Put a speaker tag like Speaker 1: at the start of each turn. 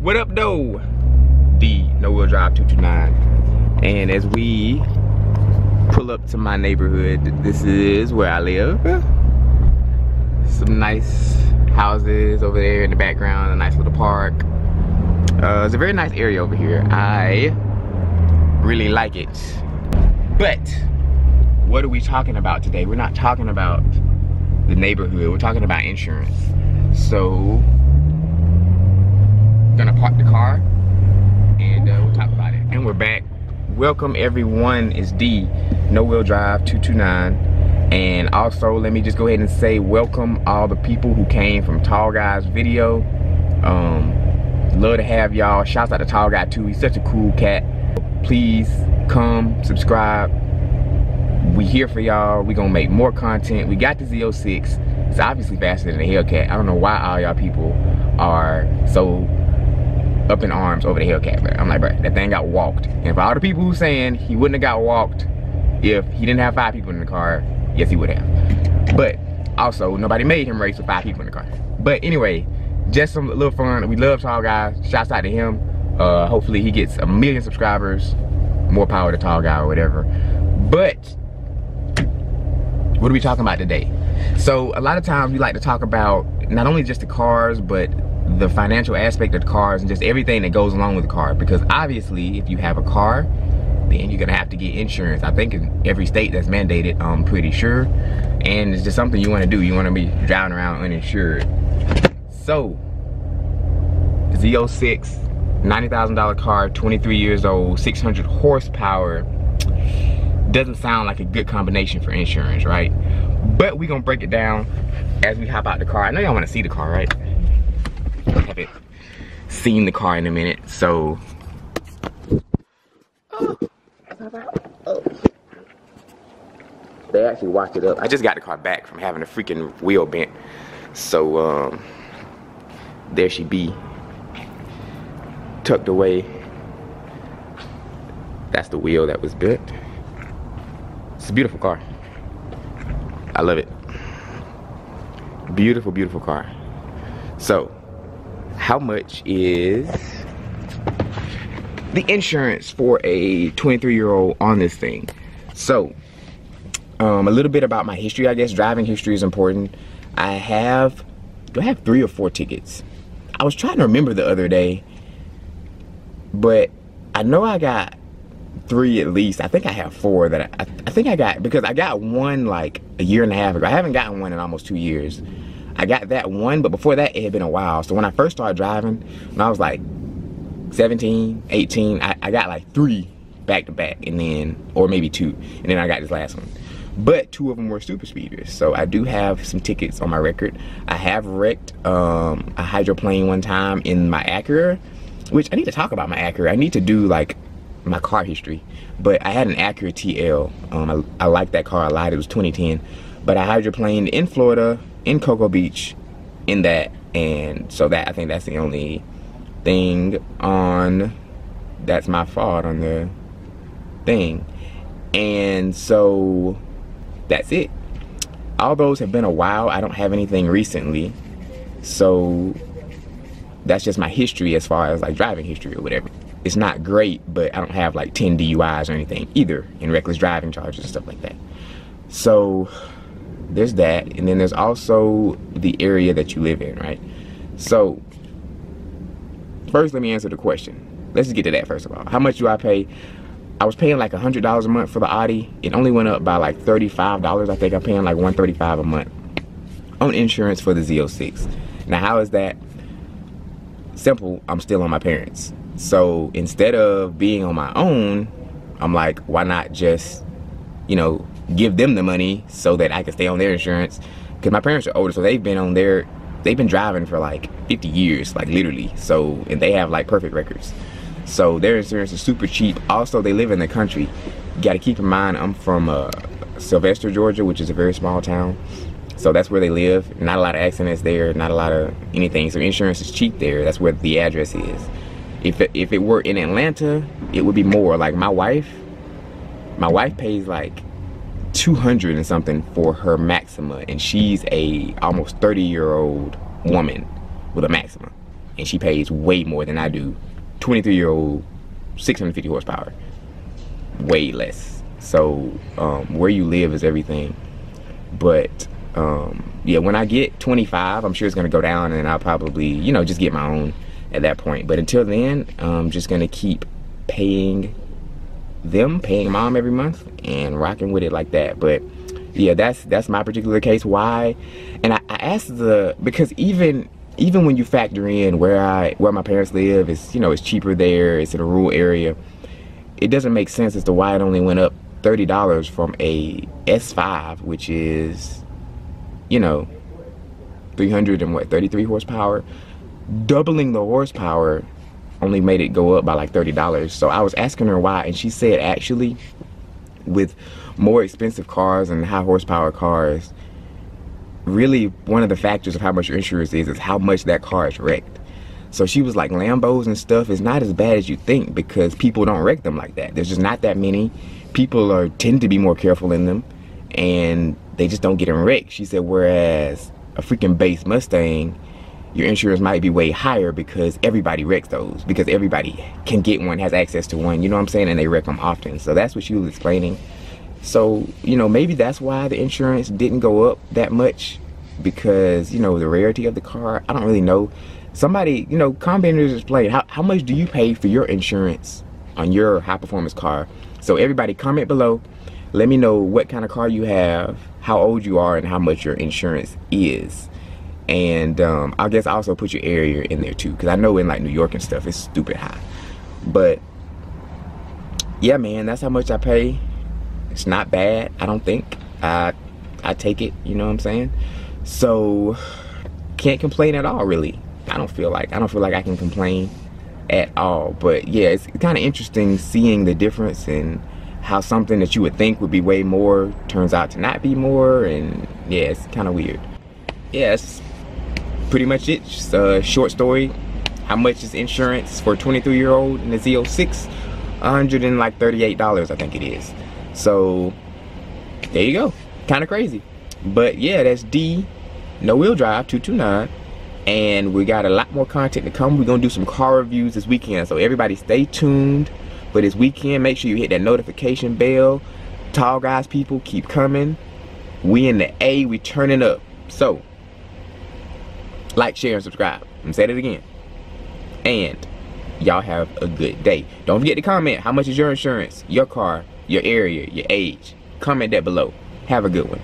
Speaker 1: What up though? D No Wheel Drive 229. And as we pull up to my neighborhood, this is where I live. Some nice houses over there in the background, a nice little park. It's a very nice area over here. I really like it. But what are we talking about today? We're not talking about the neighborhood, we're talking about insurance. So gonna park the car and we'll talk about it. And we're back. Welcome everyone, it's D No Wheel Drive 229. And also let me just go ahead and say welcome all the people who came from Tall Guy's video. Love to have y'all. Shouts out to Tall Guy too, he's such a cool cat. Please come subscribe. We here for y'all. We gonna make more content. We got the Z06. It's obviously faster than the Hellcat. I don't know why all y'all people are so up in arms over the Hellcat, but I'm like, bro, that thing got walked. And for all the people who saying he wouldn't have got walked if he didn't have 5 people in the car, yes he would have. But also nobody made him race with 5 people in the car. But anyway, just some little fun. We love Tall Guy. Shouts out to him. Hopefully he gets 1 million subscribers. More power to Tall Guy or whatever. But what are we talking about today? So a lot of times we like to talk about not only just the cars, but the financial aspect of the cars and just everything that goes along with the car. Because obviously if you have a car, then you're gonna have to get insurance. I think in every state that's mandated, I'm pretty sure. And it's just something you wanna do. You wanna be driving around uninsured. So, Z06, $90,000 car, 23 years old, 600 horsepower. Doesn't sound like a good combination for insurance, right? But we gonna break it down as we hop out the car. I know y'all wanna see the car, right? I haven't seen the car in a minute, so. Oh. They actually washed it up. I just got the car back from having a freaking wheel bent. So, there she be. Tucked away. That's the wheel that was bent. It's a beautiful car. I love it. Beautiful, beautiful car. So, how much is the insurance for a 23-year-old on this thing? So, a little bit about my history, I guess. Driving history is important. Do I have 3 or 4 tickets? I was trying to remember the other day, but I know I got 3 at least. I think I have 4 that I think I got, because I got one like a year and a half ago. I haven't gotten one in almost 2 years. I got that one, but before that it had been a while. So when I first started driving, when I was like 17, 18, I got like 3 back to back, and then, or maybe 2, and then I got this last one. But 2 of them were super speeders, so I do have some tickets on my record. I have wrecked a hydroplane one time in my Acura, which I need to talk about my Acura. I need to do like my car history. But I had an Acura TL. I liked that car a lot. It was 2010. But I hydroplaned in Florida, in Cocoa Beach, in that, and so that, I think that's the only thing on, that's my fault on the thing. And so that's it. All those have been a while. I don't have anything recently, so that's just my history as far as like driving history or whatever. It's not great, but I don't have like 10 DUIs or anything either, and reckless driving charges and stuff like that. So there's that, and then there's also the area that you live in, right? So first let me answer the question. Let's just get to that first of all. How much do I pay? I was paying like $100 a month for the Audi. It only went up by like $35. I think I'm paying like $135 a month on insurance for the Z06. Now how is that? Simple, I'm still on my parents. So instead of being on my own, I'm like, why not just, you know, give them the money so that I can stay on their insurance? Because my parents are older, so they've been driving for like 50 years, like literally. So, and they have like perfect records. So their insurance is super cheap. Also, they live in the country. You gotta keep in mind, I'm from Sylvester, Georgia, which is a very small town. So that's where they live. Not a lot of accidents there, not a lot of anything. So insurance is cheap there. That's where the address is. If it were in Atlanta, it would be more. Like my wife pays like $200 and something for her Maxima, and she's a almost 30-year-old woman with a Maxima. and she pays way more than I do. 23-year-old, 650 horsepower, way less. So where you live is everything. But yeah, when I get 25, I'm sure it's gonna go down, and I'll probably, you know, just get my own at that point. But until then, I'm just gonna keep paying mom every month and rocking with it like that. But yeah, that's my particular case. Why? And I asked because even when you factor in where my parents live, it's, you know, it's cheaper there, it's in a rural area, it doesn't make sense as to why it only went up $30 from a S5, which is, you know, 333 horsepower. Doubling the horsepower only made it go up by like $30. So I was asking her why, and she said actually with more expensive cars and high horsepower cars, really one of the factors of how much your insurance is how much that car is wrecked. So she was like, Lambos and stuff is not as bad as you think because people don't wreck them like that. There's just not that many. People tend to be more careful in them, and they just don't get in wrecked. She said, whereas a freaking base Mustang, your insurance might be way higher because everybody wrecks those, because everybody can get one, has access to one, you know what I'm saying, and they wreck them often. So that's what she was explaining. So, you know, maybe that's why the insurance didn't go up that much, because, you know, the rarity of the car. I don't really know. Somebody, you know, commenters explain, how much do you pay for your insurance on your high performance car? So everybody comment below, let me know what kind of car you have, how old you are, and how much your insurance is. And I guess I also put your area in there too, because I know in like New York and stuff it's stupid high. But yeah, man, that's how much I pay. It's not bad, I don't think. I take it, you know what I'm saying? So can't complain at all, really. I don't feel like I can complain at all. But yeah, it's kind of interesting seeing the difference in how something that you would think would be way more turns out to not be more. And yeah, it's kind of weird. Yeah, that's pretty much it. Just a short story. How much is insurance for a 23-year-old in the Z06? $138, I think it is. So there you go. Kind of crazy. But yeah, that's D No Wheel Drive 229. And we got a lot more content to come. We're gonna do some car reviews this weekend, so everybody stay tuned for this weekend. Make sure you hit that notification bell. Tall guys people, keep coming. We in the A, we turning up. So like, share, and subscribe. I'm saying it again. And y'all have a good day. Don't forget to comment, how much is your insurance, your car, your area, your age. Comment that below. Have a good one.